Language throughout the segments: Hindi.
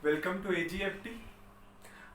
Welcome to AGFT।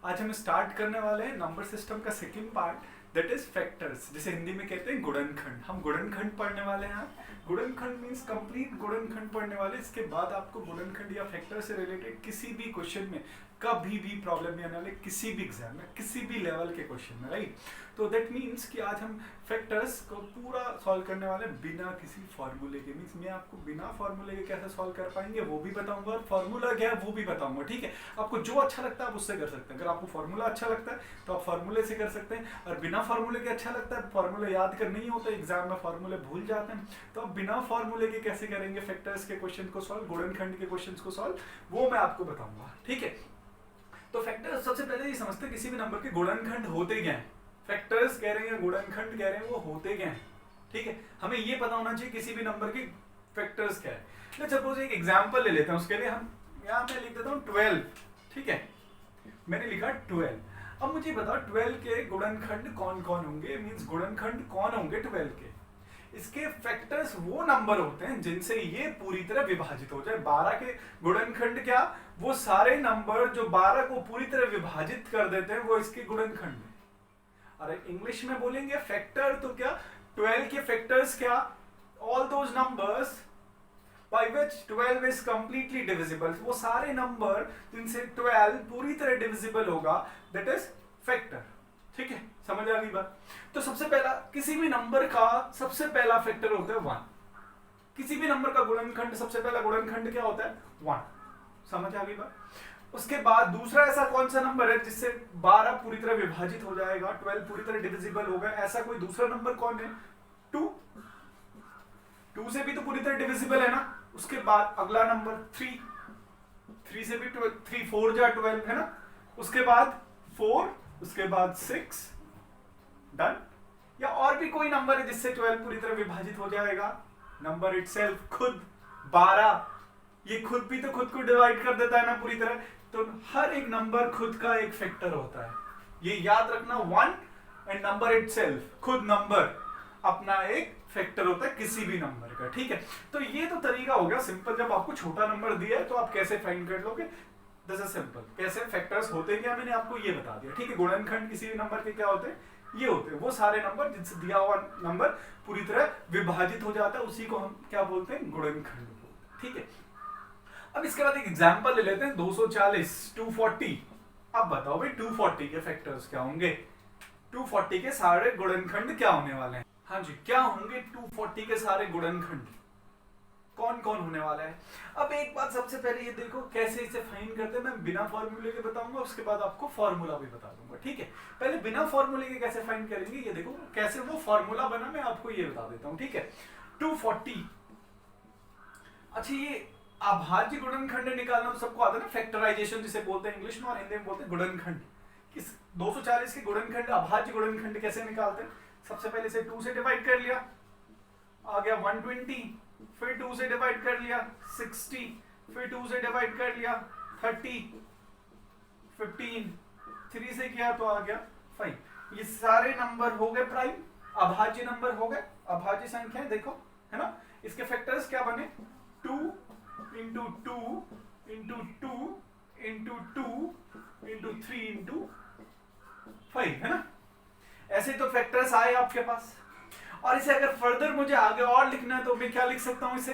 आज हम स्टार्ट करने वाले हैं नंबर सिस्टम का second part, that is factors, जिसे हिंदी में कहते हैं गुणनखंड। हम गुणनखंड पढ़ने वाले हैं। गुणनखंड मींस कंप्लीट गुणनखंड पढ़ने वाले। इसके बाद आपको गुणनखंड या फैक्टर से रिलेटेड किसी भी क्वेश्चन में कभी भी प्रॉब्लम नहीं आने वाले, किसी भी एग्जाम में, किसी भी लेवल के क्वेश्चन में, राइट। तो दैट मीन्स कि आज हम फैक्टर्स को पूरा सॉल्व करने वाले बिना किसी फार्मूले के। मीन्स मैं आपको बिना फार्मूले के कैसे सॉल्व कर पाएंगे वो भी बताऊंगा, और फार्मूला क्या है वो भी बताऊंगा, ठीक है। आपको जो अच्छा लगता है आप उससे कर सकते हैं। अगर आपको फार्मूला अच्छा लगता है तो आप फार्मूले से कर सकते हैं, और बिना फार्मूले के अच्छा लगता है, फार्मूले याद कर नहीं होता, एग्जाम में फार्मूले भूल जाते हैं, तो आप बिना फार्मूले के कैसे करेंगे फैक्टर्स के क्वेश्चन को सॉल्व, गुणनखंड के क्वेश्चन को सॉल्व, वो मैं आपको बताऊंगा, ठीक है। तो फैक्टर्स सबसे पहले ये समझते हैं किसी भी नंबर के गुणनखंड होते क्या हैं। फैक्टर्स कह रहे हैं, गुणनखंड कह रहे हैं, वो होते क्या हैं, ठीक है। हमें ये पता होना चाहिए किसी भी नंबर के फैक्टर्स क्या है। लेट्स सपोज एक एग्जांपल ले लेते हैं। उसके लिए हम यहाँ मैं लिख देता हूँ 12, ठीक है। मैंने लिखा 12। अब मुझे बताओ 12 के गुणनखंड कौन कौन होंगे, मींस गुणनखंड कौन होंगे 12 के। इसके फैक्टर्स वो नंबर होते हैं जिनसे ये पूरी तरह विभाजित हो जाए। 12 के गुणनखंड क्या, वो सारे नंबर जो 12 को पूरी तरह विभाजित कर देते हैं, वो इसके गुणनखंड है। अरे इंग्लिश में बोलेंगे फैक्टर तो क्या, 12 के फैक्टर्स क्या, all those numbers by which 12 is completely divisible, वो सारे नंबर जिनसे 12 पूरी तरह डिविजिबल होगा, that is फैक्टर, ठीक है। समझ आ गई बात। तो सबसे पहला किसी भी नंबर का सबसे पहला फैक्टर होता है 1। किसी भी नंबर का गुणनखंड सबसे पहला गुणनखंड क्या होता है 1। समझ आ गई बात। उसके बाद दूसरा ऐसा कौन सा नंबर है जिससे 12 पूरी तरह विभाजित हो जाएगा, 12 पूरी तरह डिविजिबल होगा, ऐसा कोई दूसरा नंबर कौन है 2। 2 से भी तो पूरी तरह डिविजिबल है ना। उसके बाद अगला नंबर 3 से भी 3 4 जा 12 है ना। उसके बाद 4, उसके बाद 6, डन। या और भी कोई नंबर है जिससे 12 पूरी तरह विभाजित हो जाएगा। नंबर इटसेल्फ खुद 12, ये खुद भी तो खुद को डिवाइड कर देता है ना पूरी तरह। तो हर एक नंबर खुद का एक फैक्टर होता है, ये याद रखना। 1 एंड नंबर इटसेल्फ, खुद नंबर अपना एक फैक्टर होता है किसी भी नंबर का, ठीक है। तो ये तो तरीका हो गया सिंपल। जब आपको छोटा नंबर दिया है तो आप कैसे फाइंड कर लोगे, दिस इज सिंपल। कैसे फैक्टर्स होते हैं क्या, मैंने आपको ये बता दिया, ठीक है। गुणनखंड किसी भी नंबर के क्या होते हैं, ये होते हैं वो सारे नंबर जिनसे दिया हुआ नंबर पूरी तरह विभाजित हो जाता है, उसी को हम क्या बोलते हैं, गुणनखंड, ठीक है। अब इसके बाद एक एग्जांपल ले लेते हैं 240, 240। अब बताओ भाई 240 के फैक्टर्स क्या होंगे, 240 के सारे गुणनखंड क्या होने वाले हैं। हाँ जी, क्या होंगे 240 के सारे गुणनखंड, कौन कौन होने वाला है। अब एक बात सबसे पहले ये देखो कैसे इसे फाइंड करते हैं। मैं बिना फॉर्मूले के बताऊंगा, उसके बाद आपको फॉर्मूला भी बता दूंगा, ठीक है। पहले बिना फॉर्मूले के कैसे फाइंड करेंगे ये देखो, कैसे वो फॉर्मूला बना मैं आपको ये बता देता हूं, ठीक है। 240, अच्छा ये अभाज्य गुणनखंड निकालना तो सबको आता है ना, फैक्टराइजेशन जिसे बोलते हैं इंग्लिश में, और हिंदी में बोलते हैं गुणनखंड। किस 240 के गुणनखंड, अभाज्य गुणनखंड कैसे निकालते हैं। सबसे पहले इसे 2 से डिवाइड कर लिया, आ गया 120, फिर 2 से डिवाइड कर लिया 60, फिर 2 से डिवाइड कर लिया 30, 15, 3 से किया तो आ गया 5। ये सारे नंबर हो गए प्राइम, अभाज्य नंबर हो गए, अभाज्य संख्या देखो, है ना। इसके फैक्टर्स क्या बने, 2 into 2 into 2 into 2 into 3 into 5, है ना। ऐसे तो फैक्टर्स आए आपके पास। और इसे अगर फर्दर मुझे आगे और लिखना है तो मैं क्या लिख सकता हूं इसे,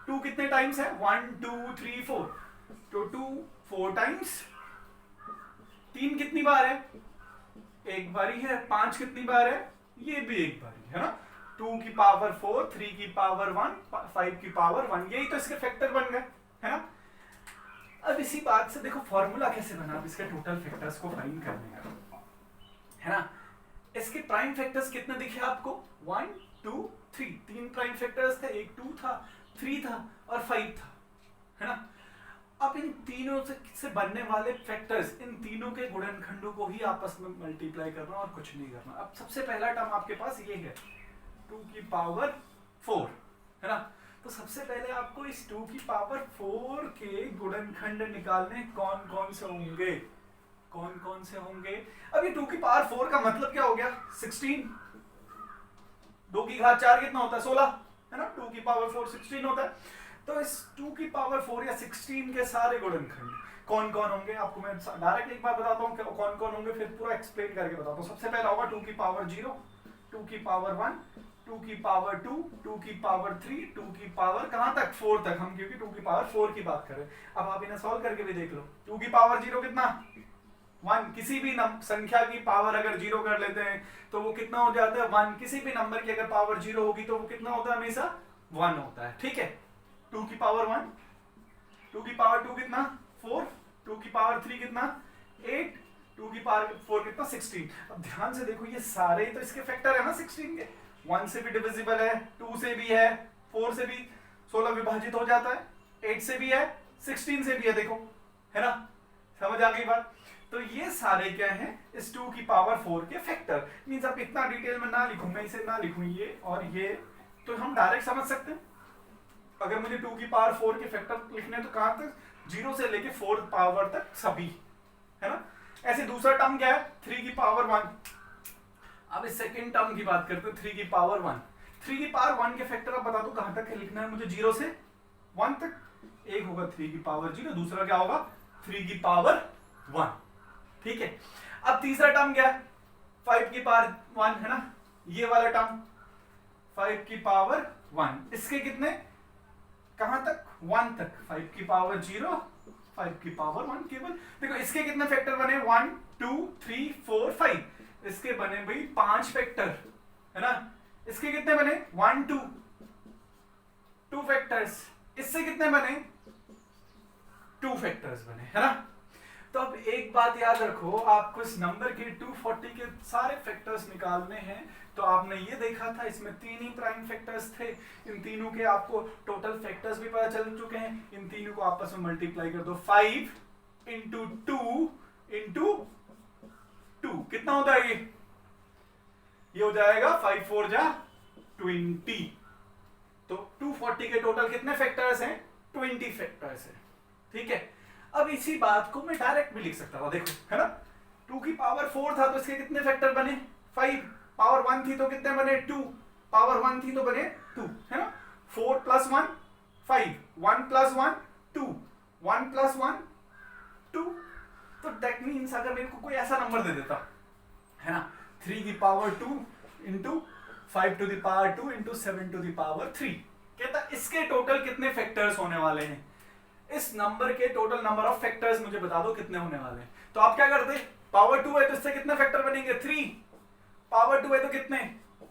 2 कितने टाइम्स है, 1 2 3 4, तो 2 4 टाइम्स, 3 कितनी बार है, एक बारी है, 5 कितनी बार है, ये भी एक बारी है ना। 2 की पावर 4, 3 की पावर 1, 5 की पावर 1, यही तो इसके फैक्टर बन गए, है ना। अब इसी बात से देखो फॉर्मूला कैसे बना, अब इसके टोटल फैक्टर्स को फाइंड करने का, है ना। इसके प्राइम फैक्टर्स कितने दिखे आपको, 1 2 3, 3 प्राइम फैक्टर्स थे, एक 2 था, 3 था और 5 था, है ना। अब इन तीनों से बनने वाले फैक्टर्स, इन तीनों के गुणनखंडों को ही आपस में मल्टीप्लाई करना और कुछ नहीं करना। अब सबसे पहला टर्म आपके पास ये है 2 की पावर 4, है ना। तो सबसे पहले आपको इस 2 की पावर 4 के गुणनखंड निकालने कौन कौन से होंगे, कौन कौन से होंगे। अब ये 2 की पावर 4 का मतलब क्या हो गया, 16, 2 की घात 4 कितना होता है 16, है ना। 2 की पावर 4 16 होता है। तो इस 2 की पावर 4 या 16 के सारे गुणनखंड कौन कौन होंगे, आपको मैं डायरेक्ट एक बार बताता हूँ कौन कौन होंगे, फिर पूरा एक्सप्लेन करके बताता हूँ। सबसे पहला होगा 2 की पावर 0, 2 की पावर 1, 2 की पावर 2, 2 की पावर 3, 2 की पावर कहाँ तक 4 तक, हम क्योंकि 2 की पावर 4 की बात कर रहे हैं। अब आप इन्हें सॉल्व करके भी देख लो। 2 की पावर 0 कितना 1, किसी भी संख्या की पावर अगर 0 कर लेते हैं तो वो कितना हो जाता है 1। किसी भी नंबर की अगर पावर 0 होगी तो वो कितना होता है हमेशा 1 होता है, ठीक है। 2 की पावर 1, 2 की पावर 2 कितना 4, 2 की पावर 3 कितना 8, 2 की पावर 4 कितना 16। अब ध्यान से देखो ये सारे तो इसके फैक्टर है ना 16 के, 1 से भी डिविजिबल है, 2 से भी है, 4 से भी 16 विभाजित हो जाता है, 8 से भी है, 16 से भी है, देखो है ना, समझ आ गई बात। तो ये सारे क्या हैं इस 2 की पावर 4 के फैक्टर। मींस आप इतना डिटेल में ना लिखूं, मैं इसे ना लिखूं ये और ये, तो हम डायरेक्ट समझ सकते हैं। अगर मुझे 2 की पावर 4 के फैक्टर लिखने हैं तो कहां तक 0 से लेके 4 पावर तक सभी, है ना। ऐसे दूसरा टर्म क्या है 3 की पावर 1। अब इस सेकंड टर्म की बात करते हैं 3 की पावर 1। 3 की पावर 1 के फैक्टर आप बता दो कहां तक लिखना है मुझे 0 से 1 तक। एक होगा 3 की पावर 0, दूसरा क्या होगा 3 की पावर 1, ठीक है। अब तीसरा टर्म क्या है 5 की पावर 1, है ना, ये वाला टर्म 5 की पावर 1, इसके कितने कहां तक 1 तक, 5 की पावर 0, 5 की पावर 1 केवल। देखो इसके कितने फैक्टर बने 1 2 3 4 5, इसके बने भाई 5 फैक्टर, है ना। इसके कितने बने 1 2 2 फैक्टर्स, इससे कितने बने 2 फैक्टर्स बने, है ना। तो अब एक बात याद रखो, आपको इस नंबर के 240 के सारे फैक्टर्स निकालने हैं। तो आपने ये देखा था इसमें 3 ही प्राइम फैक्टर्स थे, इन तीनों के आपको टोटल फैक्टर्स भी पता चल चुके हैं। इन तीनों को आपस में मल्टीप्लाई कर दो, 5 इंटू 2 इंटू 2 कितना होता है ये हो जाएगा 5 4 जा 20। तो 240 के टोटल कितने फैक्टर्स हैं 20 फैक्टर्स हैं, ठीक है। अब इसी बात को मैं डायरेक्ट भी लिख सकता था, देखो है ना। 2 की पावर 4 था तो इसके कितने फैक्टर बने 5, पावर 1 थी तो कितने बने 2, पावर 1 थी तो बने 2, है ना। 4 प्लस 1 5, 1 प्लस 1 2, 1 प्लस 1 2। तो दैट मीन्स अगर मेरे को कोई ऐसा नंबर दे देता, है ना, 3 की power 2 into 5 to the power 2 into 7 to the power 3, कहता इसके टोटल कितने फैक्टर्स होने वाले हैं, इस नंबर के टोटल नंबर ऑफ फैक्टर्स मुझे बता दो कितने होने वाले हैं। तो आप क्या करते, पावर 2 है तो इससे कितने फैक्टर बनेंगे 3, पावर 2 है तो कितने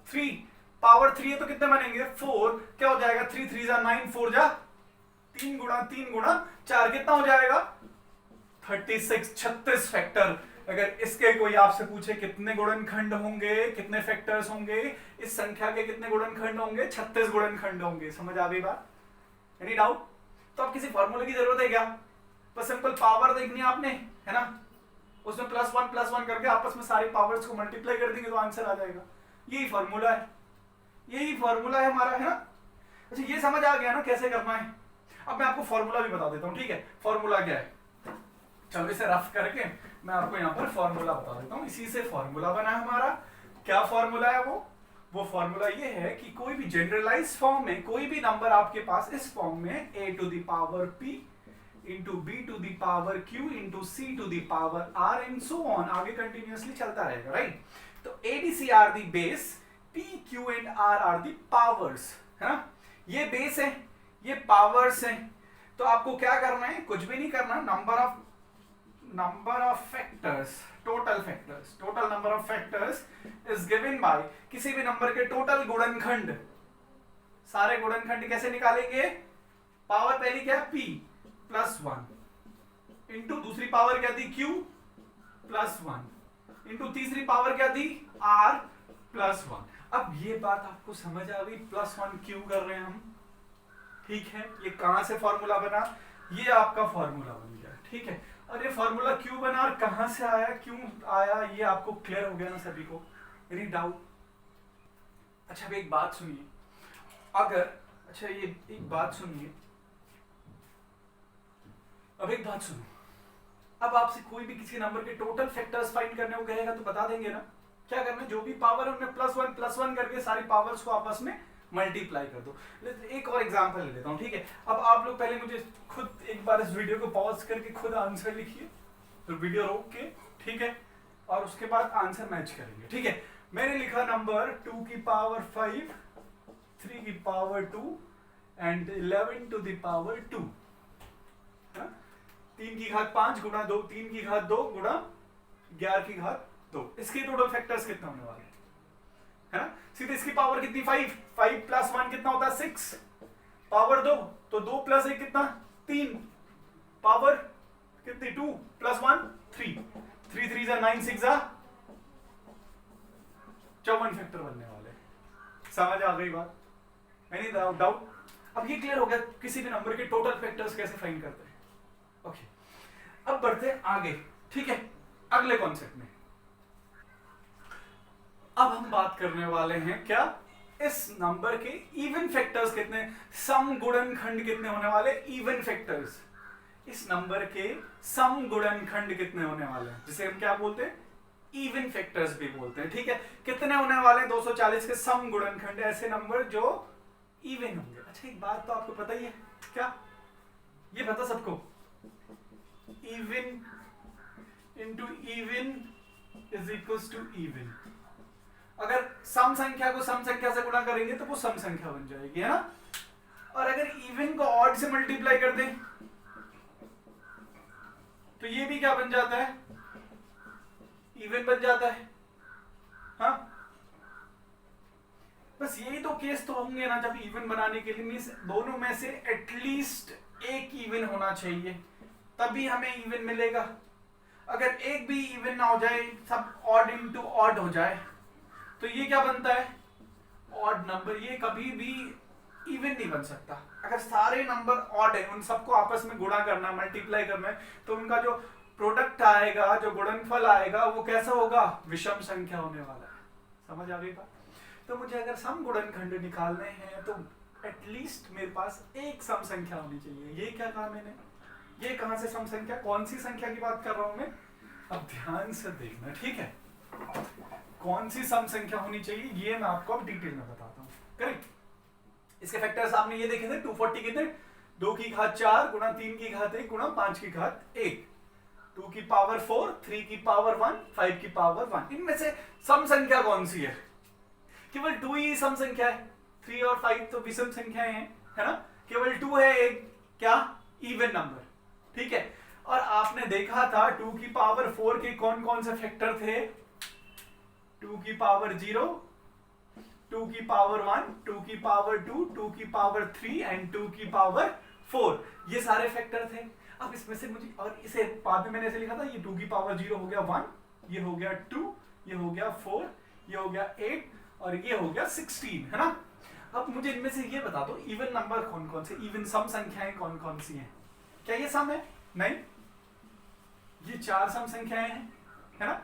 3, पावर 3 है तो कितने बनेंगे 4, क्या हो जाएगा 3 3 जा 9, 4 जा 3 गुणा 3 गुणा 4 कितना हो जाएगा 36, 36 फैक्टर। अगर इसके कोई आपसे पूछे कितने गुणनखंड होंगे, कितने फैक्टर्स होंगे, इस संख्या के कितने गुणनखंड होंगे 36 गुणनखंड होंगे। समझ आ गई बात, एनी डाउट। तो अब किसी फॉर्मूले की जरूरत है क्या, बस सिंपल पावर देखनी है आपने, है ना, उसमें प्लस वन करके आपस में सारी पावर्स को मल्टीप्लाई कर देंगे तो आंसर आ जाएगा। यही फॉर्मूला है, यही फॉर्मूला है हमारा, है ना। अच्छा ये समझ आ गया ना कैसे करना है। अब मैं आपको फॉर्मूला भी बता देता हूँ, ठीक है। फॉर्मूला क्या है, चलो इसे रफ करके मैं आपको यहाँ पर फॉर्मूला बता देता हूँ। इसी से फॉर्मूला बना है हमारा। क्या फॉर्मूला है वो फॉर्मूला ये है कि कोई भी जनरलाइज फॉर्म में कोई भी नंबर आपके पास इस फॉर्म में a to the power p into b to the power q into c to the power r and so on, आगे कंटिन्यूअसली चलता रहेगा, राइट। तो a b c are the base, p q and r are the powers, है ना। ये बेस है, ये पावर्स है। तो आपको क्या करना है, कुछ भी नहीं करना, number of factors, total number of factors is given by किसी भी नंबर के टोटल गुणनखंड। सारे गुणनखंड कैसे निकालेंगे, पावर पहली क्या p प्लस 1 इंटू दूसरी पावर क्या थी q प्लस 1 इंटू तीसरी पावर क्या थी r प्लस 1। अब ये बात आपको समझ आ गई, प्लस 1 क्यों कर रहे हैं हम, ठीक है। ये कहां से फॉर्मूला बना, ये आपका फॉर्मूला बन गया, ठीक है। और ये फॉर्मूला क्यों बना और कहां से आया, क्यों आया, ये आपको क्लियर हो गया ना सभी को, एनी डाउट। अच्छा अब एक बात सुनिए, अगर अच्छा ये एक बात सुनिए, अब एक बात सुनो, अब आपसे कोई भी किसी नंबर के टोटल फैक्टर्स फाइंड करने को कहेगा तो बता देंगे ना। क्या करना है, जो भी पावर है उनमें प्लस वन करके सारी पावर्स को आपस में मल्टीप्लाई कर दो। एक और एग्जांपल ले लेता हूँ, ठीक है। अब आप लोग पहले मुझे खुद एक बार इस वीडियो को पॉज करके खुद आंसर लिखिए, तो वीडियो रोक के, ठीक है, और उसके बाद आंसर मैच करेंगे, ठीक है। मैंने लिखा नंबर 2 की पावर 5, 3 की power 2 and 11 to the power 2, 3 की घात 5 गुणा 2, 3 की घात 2 गुणा 11 की घात 2। इसके टोटल फैक्टर्स कितने होने वाले हैं, है ना। सीधे इसकी पावर कितनी 5, 5 प्लस 1 कितना होता है 6, पावर 2 तो 2 प्लस 1 कितना 3, पावर कितनी 2 प्लस 1 3, 3 3 जा 9, 6 जा 54 फैक्टर बनने वाले। समझ आ गई बात, एनी डाउट। अब ये क्लियर हो गया किसी भी नंबर के टोटल फैक्टर्स कैसे फाइंड करते हैं। ओके, अब बढ़ते हैं आगे, ठीक है, अगले कॉन्सेप्ट में। अब हम बात करने वाले हैं क्या, इस नंबर के इवन फैक्टर्स कितने, सम गुणनखंड कितने होने वाले, इवन फैक्टर्स। इस नंबर के सम गुणनखंड कितने होने वाले हैं, जिसे हम क्या बोलते हैं, इवन फैक्टर्स भी बोलते हैं, ठीक है। कितने होने वाले हैं 240 के सम गुणनखंड, ऐसे नंबर जो इवन होंगे। अच्छा, एक बात तो आपको पता ही है, क्या ये पता सबको, even into even is equals to even. अगर सम संख्या को सम संख्या से गुणा करेंगे तो वो सम संख्या बन जाएगी, है ना। और अगर इवन को ऑड से मल्टीप्लाई कर दें तो ये भी क्या बन जाता है, इवन बन जाता है, हाँ। बस यही तो केस तो होंगे ना, जब इवन बनाने के लिए मींस दोनों में से एटलीस्ट एक इवन होना चाहिए, तभी हमें इवन मिलेगा। अगर एक भी इवन ना हो जाए, सब ऑड इनटू ऑड हो जाए, तो ये क्या बनता है, ऑड नंबर। ये कभी भी इवन नहीं बन सकता। अगर सारे नंबर ऑड है, उन सबको आपस में गुणा करना, मल्टीप्लाई करना है, तो उनका जो प्रोडक्ट आएगा, जो गुणनफल आएगा, वो कैसा होगा, विषम संख्या होने वाला है। समझ आ गई बात। तो मुझे अगर सम गुणनखंड निकालने हैं तो एटलीस्ट मेरे पास एक सम संख्या होनी चाहिए। ये क्या कहा मैंने, ये कहां से सम संख्या, कौन सी संख्या की बात कर रहा हूं मैं, अब ध्यान से देखना, ठीक है। कौन सी सम संख्या होनी चाहिए ये मैं आपको अब डिटेल में बताता हूँ, करेक्ट। इसके फैक्टर्स आपने ये देखे थे, 240 कितने, 2 की घात 4 गुणा 3 की घात 1 गुणा 5 की घात 1, 2 की पावर 4, 3 की पावर 1, 5 की पावर 1। इनमें से सम संख्या कौन सी है, केवल 2 ही सम संख्या है, 3 और 5 तो विषम संख्याएं हैं, है ना। केवल 2 है एक क्या, इवन नंबर, ठीक है। और आपने देखा था 2 की पावर 4 के कौन कौन से फैक्टर थे, 2 की पावर 0, 2 की पावर 1, 2 की पावर 2, 2 की पावर 3 एंड 2 की पावर 4, ये सारे फैक्टर थे। अब इसमें से मुझे, और इसे बाद में मैंने ऐसे लिखा था, ये 2 की पावर 0 हो गया 1, ये हो गया 2, ये हो गया 4, ये हो गया 8 और ये हो गया 16, है ना। अब मुझे इनमें से ये बता दो इवन नंबर कौन कौन से, इवन सम संख्याएं कौन कौन सी हैं। क्या ये सम है, नहीं, ये 4 सम संख्याएं हैं, है ना।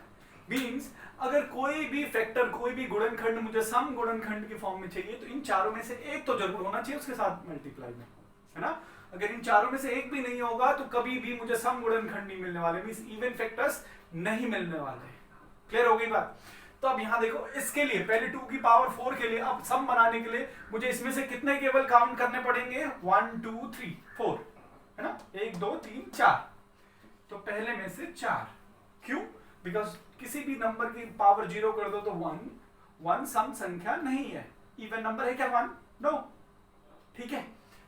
मीन्स अगर कोई भी फैक्टर, कोई भी गुणनखंड मुझे सम गुणनखंड की फॉर्म में चाहिए, तो इन चारों में से एक तो जरूर होना चाहिए उसके साथ मल्टीप्लाई में, है ना। अगर इन चारों में से एक भी नहीं होगा तो कभी भी मुझे सम गुणनखंड नहीं मिलने वाले, मींस इवन फैक्टर्स नहीं मिलने वाले। क्लियर हो गई बात। तो अब यहां देखो, इसके लिए पहले 2 की पावर 4 के लिए, अब सम बनाने के लिए मुझे इसमें से कितने केवल काउंट करने पड़ेंगे, 1 2 3 4, है ना, 1 2 3 4। तो पहले में से 4, क्यों, बिकॉज किसी भी नंबर की पावर 0 कर दो तो 1 सम संख्या नहीं है, इवन नंबर है क्या 1, नो, ठीक है।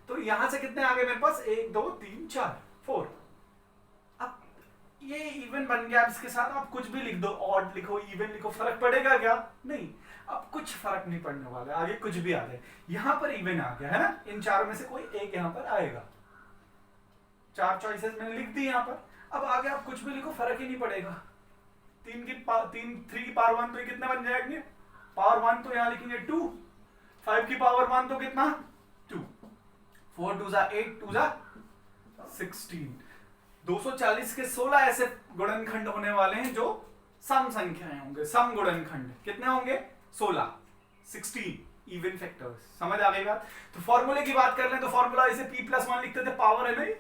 तो यहां से कितने आ गए मेरे पास, 1 2 3 4 4। अब ये इवन बन गया, अब इसके साथ आप कुछ भी लिख दो, ऑड लिखो, इवन लिखो, फर्क पड़ेगा क्या, नहीं, अब कुछ फर्क नहीं पड़ने वाला, आगे कुछ भी आ जाए। यहां पर इवन आ गया, है ना, इन चारों में से कोई एक यहां पर आएगा, 4 चॉइसेस मैंने लिख दी यहां पर। अब आगे आप कुछ भी लिखो, फर्क ही नहीं पड़ेगा। 3 की पावर 1 तो कितने बन जाएंगे, पावर 1 तो यहां लिखेंगे 2, 5 की पावर 1 तो कितना 2, 4 2 जा 8, 2 जा 16। 240 के 16 ऐसे गुणनखंड होने वाले हैं जो सम संख्याएं होंगे, सम गुणनखंड कितने होंगे, 16, 16 इवन फैक्टर्स। समझ आ गई बात। तो फॉर्मूले की बात कर लें तो फॉर्मूला इसे p+1 लिखते थे, पावर है नहीं,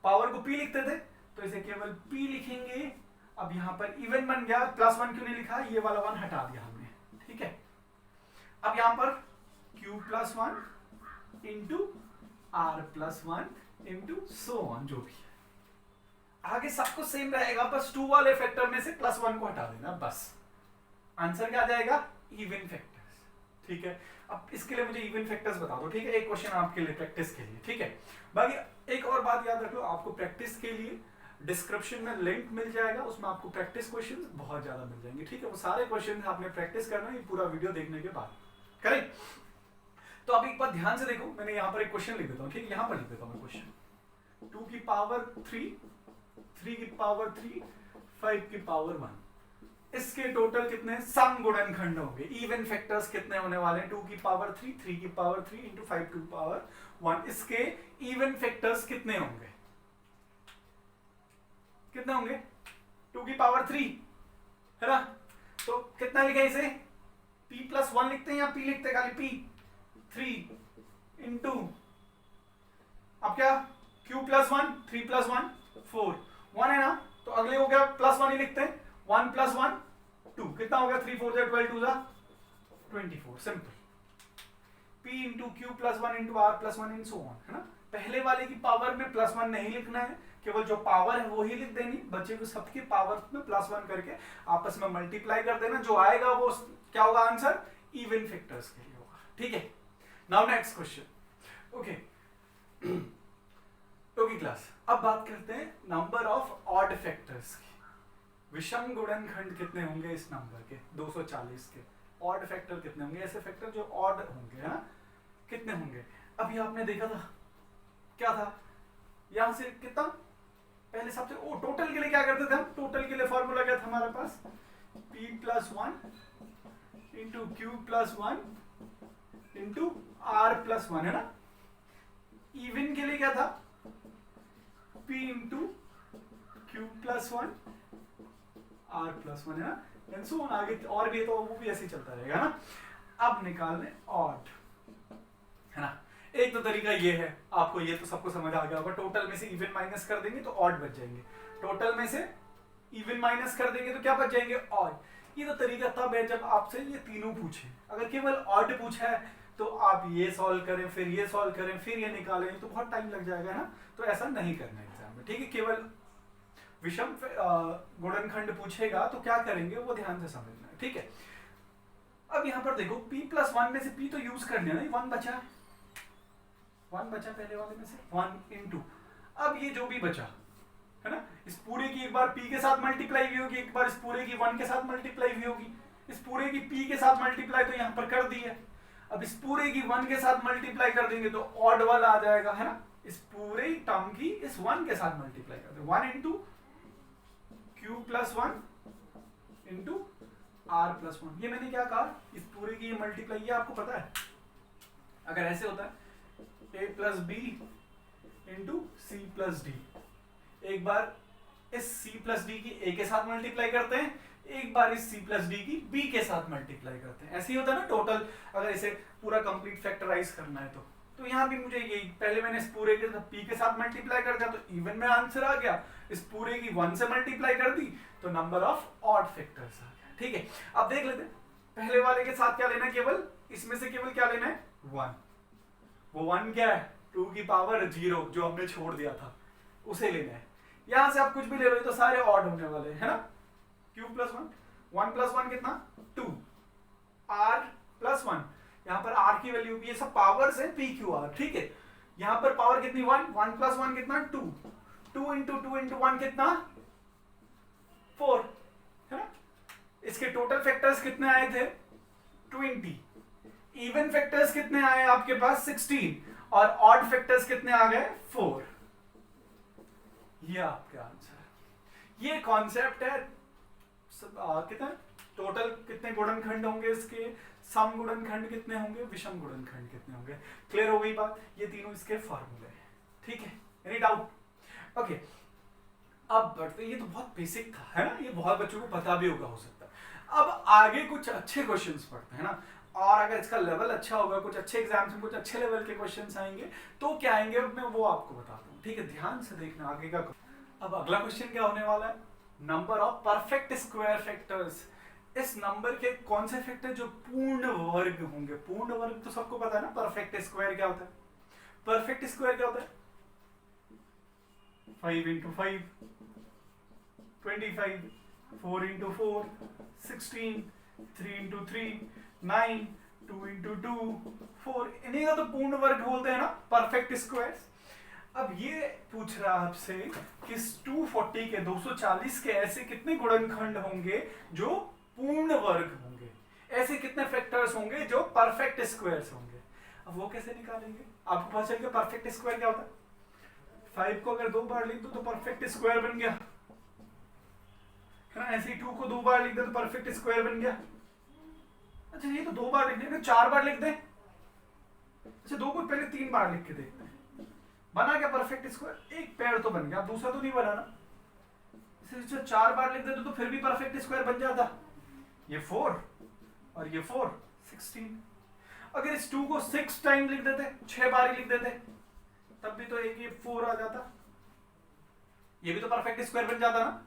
पावर को p लिखते थे, तो इसे केवल p लिखेंगे। अब यहां पर इवन बन गया, +1 क्यों नहीं लिखा, ये वाला 1 हटा दिया हमने, ठीक है। अब यहां पर Q plus one into R plus one into so on, जो भी है। आगे सब कुछ सेम रहेगा, बस 2 वाले फैक्टर में से प्लस 1 को हटा देना, बस आंसर क्या आ जाएगा, इवन फैक्टर्स। ठीक है, अब इसके लिए मुझे इवन फैक्टर्स बता दो। ठीक है, एक क्वेश्चन आपके लिए प्रैक्टिस के लिए। ठीक है, बाकी एक और बात याद रखो, आपको प्रैक्टिस के लिए डिस्क्रिप्शन में लिंक मिल जाएगा, उसमें आपको प्रैक्टिस क्वेश्चंस बहुत ज्यादा मिल जाएंगे। ठीक है, वो सारे क्वेश्चन आपने प्रैक्टिस करना है ये पूरा वीडियो देखने के बाद। करेक्ट, तो अब एक बात ध्यान से देखो, मैंने यहाँ पर एक क्वेश्चन लिख देता हूँ। ठीक है, यहाँ पर लिख देता हूँ मैं क्वेश्चन, 2 की पावर 3, 3 की पावर 3, 5 की पावर 1, इसके टोटल कितने सम गुणनखंड होंगे, इवन फैक्टर्स कितने होने वाले हैं, 2 की पावर 3, 3 की पावर 3 इंटू 5 की पावर 1, इसके इवन फैक्टर्स कितने होंगे, कितने होंगे, 2 की पावर 3 है ना, तो कितना लिखे इसे, p प्लस 1 लिखते हैं या p लिखते हैं, खाली p, 3 इंटू, अब क्या, q प्लस 1, 3 प्लस 1 4, 1 है ना, तो अगले हो गया प्लस 1 ही लिखते हैं, 1 प्लस 1 2, कितना हो गया, 3 4 जा 12 2 जा 24, simple. p into Q plus 1 into R plus 1 in so on, है ना। पहले वाले की पावर में प्लस 1 नहीं लिखना है, केवल जो पावर है वो ही लिख देनी, बचे हुए सबकी पावर में प्लस 1 करके आपस में मल्टीप्लाई कर देना, जो आएगा वो क्या होगा आंसर, इवन फैक्टर्स के लिए होगा। ठीक है, now next question. Okay okay class, अब बात करते हैं नंबर ऑफ ऑड फैक्टर्स की। विषम गुणनखंड कितने होंगे इस नंबर के, 240 के, ऑड फैक्टर कितने होंगे, ऐसे फैक्टर जो ऑड होंगे, है ना, कितने होंगे। अभी आपने देखा था क्या था, यहां से कितना, पहले सबसे टोटल के लिए क्या करते थे हम, टोटल के लिए फॉर्मूला क्या था हमारे पास, p plus 1 into Q plus 1 into R plus 1, है ना। इवन के लिए क्या था, p into Q plus 1 R plus 1, है ना, एंड सो ऑन, आगे और भी है तो वो भी ऐसे ही चलता रहेगा ना। अब निकालने ऑड, है ना। एक तो तरीका ये है, आपको ये तो सबको समझ आ गया होगा, टोटल में से इवन माइनस कर देंगे तो ऑड बच जाएंगे, टोटल में से इवन माइनस कर देंगे तो क्या बच जाएंगे, ऑड। ये तो तरीका तब है जब आपसे ये तीनों पूछे, अगर केवल ऑड पूछा है तो आप ये सॉल्व करें, फिर ये सॉल्व करें, फिर ये निकालें, तो बहुत टाइम लग जाएगा ना, तो ऐसा नहीं करना एग्जाम में। ठीक है, केवल विषम गुणनखंड पूछेगा तो क्या करेंगे वो ध्यान से समझना है। ठीक है, अब यहां पर देखो p प्लस 1 में से p तो यूज कर लिया ना, 1 बचा, 1 बचा पहले वाले में से, 1 इंटू, अब ये जो भी बचा है ना, इस पूरे की एक बार p के साथ मल्टीप्लाई भी होगी, एक बार इस पूरे की 1 के साथ मल्टीप्लाई भी होगी, इस पूरे की p के साथ मल्टीप्लाई तो यहां पर कर दी है, अब इस पूरे की 1 के साथ मल्टीप्लाई कर देंगे तो ऑड वाला आ जाएगा, है ना। इस पूरे टर्म की इस 1 के साथ मल्टीप्लाई कर दे, 1 into Q plus 1 into R plus 1, ये मैंने क्या कहा, इस पूरे की ये मल्टीप्लाई, ये आपको पता है, अगर ऐसे होता है a plus B into C plus D, एक बार इस c प्लस डी की a के साथ मल्टीप्लाई करते हैं, एक बार इस c प्लस डी की b के साथ मल्टीप्लाई करते हैं, ऐसे ही होता है ना टोटल, अगर इसे पूरा कंप्लीट फैक्टराइज करना है तो यहाँ भी मुझे यही, पहले मैंने इस पूरे के p के साथ मल्टीप्लाई कर दिया तो इवन में आंसर आ गया, इस पूरे की 1 से मल्टीप्लाई कर दी तो नंबर ऑफ ऑड फैक्टर्स आ गया। ठीक है, अब देख लेते हैं पहले वाले के साथ क्या लेना है, केवल इसमें से केवल क्या लेना है, 1, वो 1 क्या है, 2 की पावर 0 जो हमने छोड़ दिया था उसे लेना है। यहां से आप कुछ भी ले लो तो सारे ऑड होने वाले है ना, q प्लस 1 प्लस 1 कितना 2, r प्लस 1, यहाँ पर r की वैल्यू भी, ये सब पावर्स है p q r। ठीक है, यहाँ पर पावर कितनी 1 प्लस 1 कितना 2, 2 इंटू 2 इंटू 1 कितना 4, है ना। इसके टोटल फैक्टर्स कितने आए थे 20, इवन फैक्टर्स कितने आए आपके पास 16 और ऑड फैक्टर्स कितने आ गए 4। ये आपका आंसर, ये कॉन्सेप्ट है। कितना टोटल कितने गुणनखंड होंगे इसके, सम गुणनखंड कितने होंगे, विषम गुणनखंड कितने होंगे, क्लियर हो गई बात। ये तीनों इसके फॉर्मूले हैं। ठीक है, एनी डाउट? ओके, अब बढ़ते, ये तो बहुत बेसिक था है ना, ये बहुत बच्चों को पता भी होगा हो सकता है। अब आगे कुछ अच्छे क्वेश्चंस पढ़ते हैं ना, और अगर इसका लेवल अच्छा होगा, कुछ अच्छे एग्जाम्स में कुछ अच्छे लेवल के क्वेश्चंस आएंगे तो क्या आएंगे मैं वो आपको बताता हूँ। ठीक है, ध्यान से देखना आगे का। अब अगला क्वेश्चन क्या होने वाला है, number of perfect square factors इस नंबर के कौन से फैक्टर जो पूर्ण वर्ग होंगे? पूर्ण वर्ग तो सबको पता है ना, परफेक्ट स्क्वायर क्या होता है? परफेक्ट स्क्वायर क्या होता है? 5 इंटू 5 25, 4 इंटू 4 16, 3 इंटू 3 9, 2 इंटू 2 4। इन्हीं का तो पूर्ण वर्ग बोलते हैं ना, परफेक्ट स्क्वायर। अब ये पूछ रहा है आपसे कि 240 के 240 के ऐसे कितने गुणनखंड होंगे जो पूर्ण वर्ग होंगे, ऐसे कितने फैक्टर्स होंगे जो परफेक्ट स्क्वायर्स होंगे। अब वो कैसे निकालेंगे? आपको पता चल गया परफेक्ट स्क्वायर क्या होता है। 5 को अगर 2 बार लिख दो तो परफेक्ट स्क्वायर बन गया, है ना। ऐसे 2 को 2 बार लिख दे तो परफेक्ट स्क्वायर बन गया। अच्छा ये तो 2 बार लिख दे, 4 बार लिख दे। अच्छा 2 को पहले 3 बार लिख के देखते हैं, बना क्या परफेक्ट स्क्वायर? एक पैर तो बन गया, दूसरा तो नहीं बना ना। इसे 4 बार लिख देते तो फिर भी परफेक्ट स्क्वायर बन जाता। ये 4 और ये 4 16। अगर इस 2 को 6 टाइम लिख देते, 6 बार ही लिख देते, तब भी तो एक ये 4 आ जाता, ये भी तो परफेक्ट स्क्वायर बन जाता ना।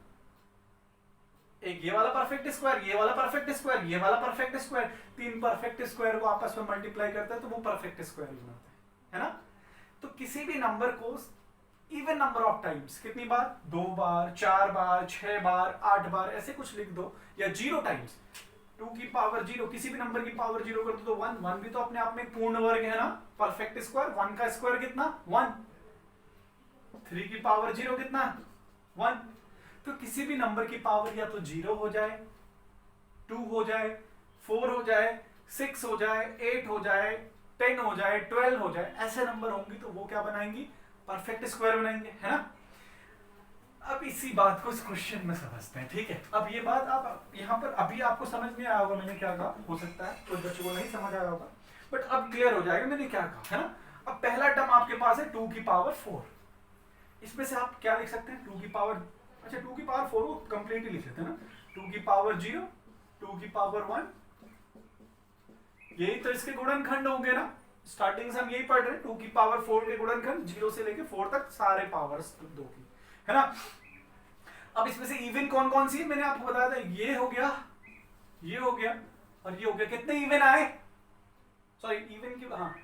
एक ये वाला परफेक्ट स्क्वायर, ये वाला परफेक्ट स्क्वायर, ये वाला परफेक्ट स्क्वायर, 3 परफेक्ट स्क्वायर को आपस में मल्टीप्लाई करते हैं तो वो परफेक्ट स्क्वायर बनाते हैं, है ना। तो किसी भी नंबर को इवन नंबर ऑफ टाइम्स, कितनी बार? 2 बार, 4 बार, 6 बार, 8 बार, ऐसे कुछ लिख दो, या 0 टाइम्स 2 की पावर 0, किसी भी नंबर की पावर 0 कर दो तो 1। 1 भी तो अपने आप में पूर्ण वर्ग है ना, परफेक्ट स्क्वायर। 1 का स्क्वायर कितना? 1। 3 की पावर 0 कितना? 1। तो किसी भी नंबर की पावर या तो 0 हो जाए, 2 हो जाए, 4 हो जाए, 6 हो जाए, 8 हो जाए, 10 हो जाए, 12 हो जाए, ऐसे नंबर होंगी तो वो क्या बनाएंगी? परफेक्ट स्क्वायर बनाएंगे, है ना। अब इसी बात को इस क्वेश्चन में समझते हैं, ठीक है। अब ये बात आप यहाँ पर अभी आपको समझ में आया होगा मैंने क्या कहा, हो सकता है कुछ बच्चों को नहीं समझ आया होगा, बट अब क्लियर हो जाएगा मैंने क्या कहा, है ना। अब पहला टर्म आपके पास है 2 की पावर 4। इसमें से आप क्या लिख सकते हैं? 2 की पावर, अच्छा 2 की पावर 4 को कंप्लीटली लिख लेते हैं ना। 2 की पावर 0, 2 की पावर 1, यही तो इसके गुणनखंड होंगे ना। स्टार्टिंग से हम यही पढ़ रहे हैं, 2 की पावर 4 के गुणनखंड 0 से लेके 4 तक सारे पावर्स 2 की, है ना। अब इसमें से इवन कौन कौन सी है मैंने आपको बताया था, ये हो गया, ये हो गया और ये हो गया। कितने इवन आए? सॉरी इवन की, हाँ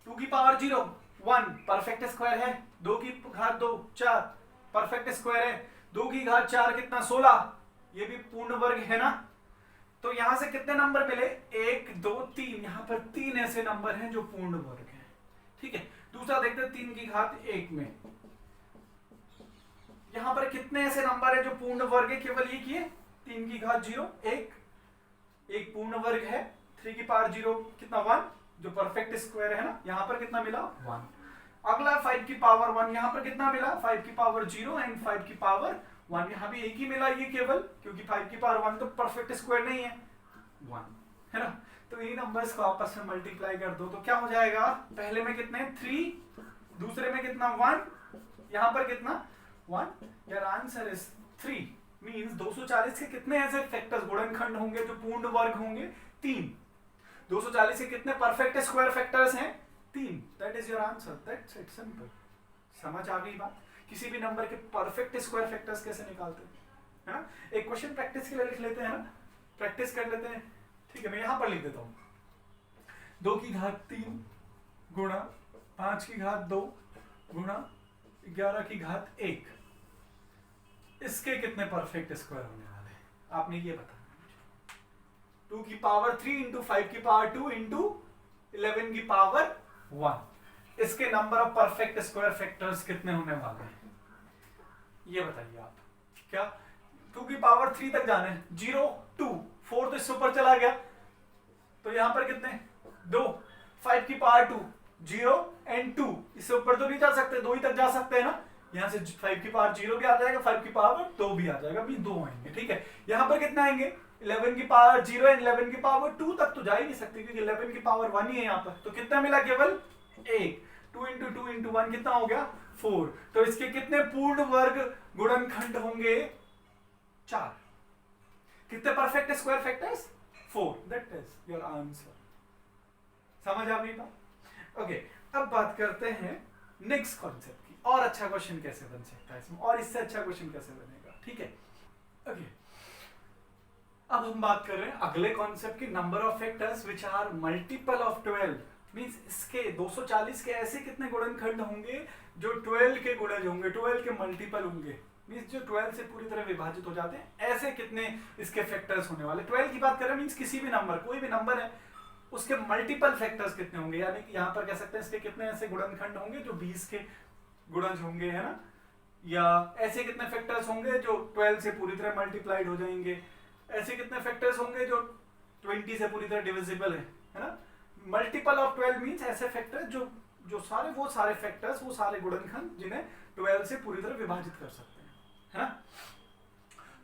2 की पावर 0 1 परफेक्ट स्क्वायर है, 2 की घात 2 4 परफेक्ट स्क्वायर है, 2 की घात 4 कितना? 16, ये भी पूर्ण वर्ग है ना। तो यहां से कितने नंबर मिले? 1 2 3, यहां पर 3 ऐसे नंबर हैं जो पूर्ण वर्ग है, ठीक है। दूसरा देखते हैं 3 की घात 1 में, यहां पर कितने ऐसे नंबर है जो पूर्ण वर्ग है? केवल ये किए 3 की घात 0 एक पूर्ण वर्ग है। 3 की पावर 0 कितना? 1, जो परफेक्ट स्क्वायर है ना। यहां पर कितना मिला? 1। अगला 5 की पावर 1, यहां पर कितना मिला? 5 की पावर 0 एंड 5 की पावर 1, यहां भी एक ही मिला ये केवल, क्योंकि 5 की पावर 1 तो परफेक्ट स्क्वायर नहीं है, 1, है ना। तो इन नंबर्स को आपस में मल्टीप्लाई कर दो तो क्या हो जाएगा? पहले में कितने? 3, दूसरे में कितना? 1, यहां पर कितना? 1। Your answer is 3। मींस 240 के कितने ऐसे फैक्टर्स, गुणनखंड होंगे जो पूर्ण वर्ग होंगे? 3। 240 के कितने परफेक्ट स्क्वायर फैक्टर्स हैं? 3। That is your answer, that's it, simple. समझ आ गई बात? किसी भी नंबर के परफेक्ट स्क्वायर फैक्टर्स कैसे निकालते हैं, है ना। एक क्वेश्चन प्रैक्टिस के लिए लिख लेते हैं ना, प्रैक्टिस कर लेते हैं, ठीक है। मैं यहां पर लिख देता हूं, 2 की घात 3 गुणा 5 की घात 2 गुणा 11 की घात 1, इसके कितने परफेक्ट स्क्वायर होने वाले हैं? आपने ये बताना। 2 की पावर 3 इंटू 5 की पावर 2 इंटू 11 की पावर 1, इसके number of perfect square factors कितने होने वाले हैं? ये बताइए आप। क्या 2 की पावर 3 तक जाना है? 0 2 4 तो इससे ऊपर चला गया, तो यहां पर कितने? 2। 5 की पावर 2 0 एंड 2, इससे ऊपर तो नहीं जा सकते, 2 ही तक जा सकते हैं ना। यहां से 5 की पावर 0 भी आ जाएगा, 5 की पावर 2 भी आ जाएगा, अभी 2 आएंगे, ठीक है। यहां पर कितना आएंगे? 11 की पावर 0 एंड 11 की पावर 2 तक तो जा ही नहीं सकते, क्योंकि 11 की पावर 1 ही है यहां पर। तो कितना मिला? केवल 1। 2 इंटू 2 इंटू 1 कितना हो गया? 4। तो इसके कितने पूर्ण वर्ग गुणनखंड होंगे? 4। कितने perfect square factors? 4। That is your answer. समझ आ गई बात? ओके, अब बात करते हैं नेक्स्ट कॉन्सेप्ट की। और अच्छा क्वेश्चन कैसे बन सकता है इसमें, और इससे अच्छा क्वेश्चन कैसे बनेगा, ठीक है। ओके, अब हम बात कर रहे हैं अगले कॉन्सेप्ट की, number of factors which are multiple of 12। Means इसके 240 के ऐसे कितने गुणनखंड होंगे जो 12 के गुणज होंगे, 12 के मल्टीपल होंगे। मींस जो 12 से पूरी तरह विभाजित हो जाते हैं, ऐसे कितने इसके फैक्टर्स होने वाले। 12 की बात कर रहे हैं, मींस किसी भी नंबर, कोई भी नंबर है उसके मल्टीपल फैक्टर्स कितने होंगे, यानी कि यहाँ पर कह सकते हैं इसके कितने ऐसे गुणनखंड होंगे जो 20 के गुणज होंगे, है ना, या ऐसे कितने फैक्टर्स होंगे जो 12 से पूरी तरह मल्टीप्लाइड हो जाएंगे, ऐसे कितने फैक्टर्स होंगे जो 20 से पूरी तरह डिविजिबल है ना। मल्टीपल ऑफ 12 मींस ऐसे फैक्टर जो सारे वो सारे फैक्टर्स, वो सारे गुणनखंड जिन्हें 12 से पूरी तरह विभाजित कर सकते हैं, है ना।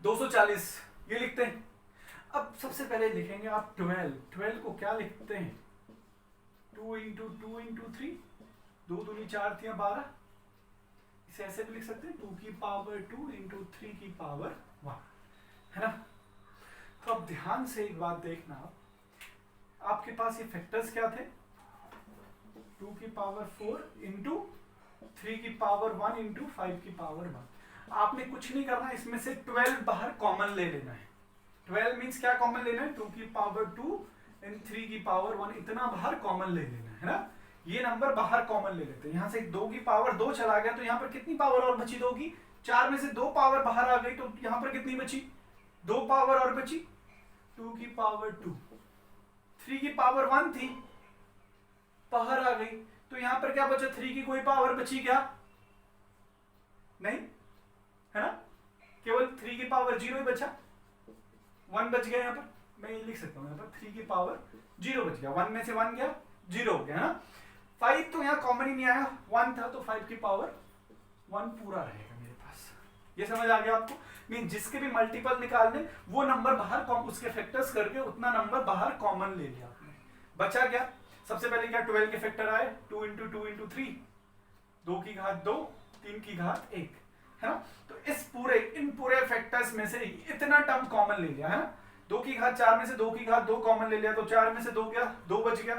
240 ये लिखते हैं। अब सबसे पहले लिखेंगे आप 12 को क्या लिखते हैं, 2 इंटू 2 इंटू 3, 2 दूनी 4 थी 12। इसे ऐसे भी लिख सकते हैं 2 की पावर 2 इंटू 3 की पावर 1, है ना। तो अब ध्यान से एक बात देखना, आपके पास ये फैक्टर्स क्या थे, 2 की पावर 4 इंटू 3 की पावर 1 इंटू 5 की पावर 1। आपने कुछ नहीं करना, इसमें से 12 बाहर कॉमन ले लेना है। 12 मींस क्या कॉमन लेना है, 2 की पावर 2 एंड 3 की पावर 1, इतना बाहर कॉमन ले लेना है ना। ये नंबर बाहर कॉमन ले लेते हैं। यहाँ से 2 की पावर 2 चला गया तो यहाँ पर कितनी पावर और बची, 2 की। 4 में से 2 पावर बाहर आ गई तो यहाँ पर कितनी बची, 2 पावर और बची, 2 की पावर 2। 3 की पावर 1 थी, बाहर आ गई तो यहाँ पर क्या बचा, 3 की कोई पावर बची क्या, नहीं, है ना। केवल 3 की पावर 0 ही बचा, 1 बच गया। यहाँ पर मैं ये लिख सकता हूँ, यहाँ पर 3 की पावर 0 बच गया, 1 में से 1 गया, 0 हो गया, है ना। 5 तो यहाँ कॉमन ही नहीं आया, 1 था तो 5 की पावर 1 पूरा रहेगा मेरे पास। ये समझ आ गया आपको। मीन जिसके भी मल्टीपल निकालने, वो नंबर बाहर उसके फैक्टर्स करके उतना नंबर बाहर कॉमन ले लिया आपने। बचा क्या, सबसे पहले क्या 12 के फैक्टर आए, 2 इंटू 2 इंटू 3, 2 की घात 2, 3 की घात 1, है ना। तो इन पूरे फैक्टर्स में से इतना टर्म कॉमन ले लिया, है ना। 2 की घात 4 में से 2 की घात 2 कॉमन ले लिया तो 4 में से 2 गया, 2 बच गया।